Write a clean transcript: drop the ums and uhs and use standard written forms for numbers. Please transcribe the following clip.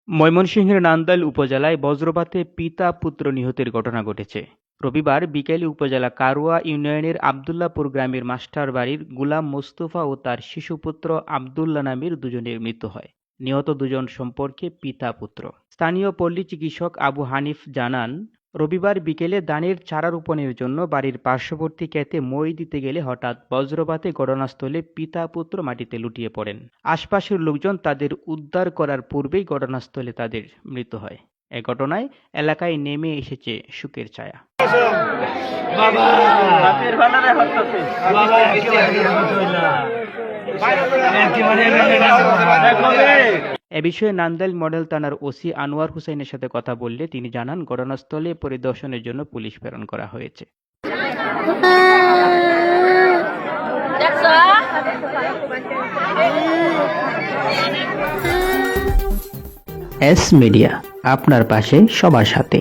ময়মনসিংহের নান্দাইল উপজেলায় বজ্রপাতে পিতা পুত্র নিহতের ঘটনা ঘটেছে। রবিবার বিকেলে উপজেলা কারুয়া ইউনিয়নের আবদুল্লাপুর গ্রামের মাস্টার বাড়ির গুলাম মোস্তফা ও তার শিশুপুত্র আবদুল্লাহ নামের দুজনের মৃত্যু হয়। নিহত দুজন সম্পর্কে পিতা পুত্র। স্থানীয় পল্লী চিকিৎসক আবু হানিফ জানান, রবিবার বিকেলে ধানের চারা রোপণের জন্য বাড়ির পার্শ্ববর্তী ক্ষেতে মই দিতে গেলে হঠাৎ বজ্রপাতে ঘটনাস্থলে পিতা পুত্র মাটিতে লুটিয়ে পড়েন। আশপাশের লোকজন তাদের উদ্ধার করার পূর্বেই ঘটনাস্থলে তাদের মৃত্যু হয়। এ ঘটনায় এলাকায় নেমে এসেছে শোকের ছায়া। এ বিষয়ে নান্দাইল মডেল থানার ওসি আনোয়ার হোসেনের সাথে কথা বললে তিনি জানান, ঘটনাস্থলে পরিদর্শনের জন্য পুলিশ প্রেরণ করা হয়েছে। এস মিডিয়া, আপনার পাশে সবার সাথে।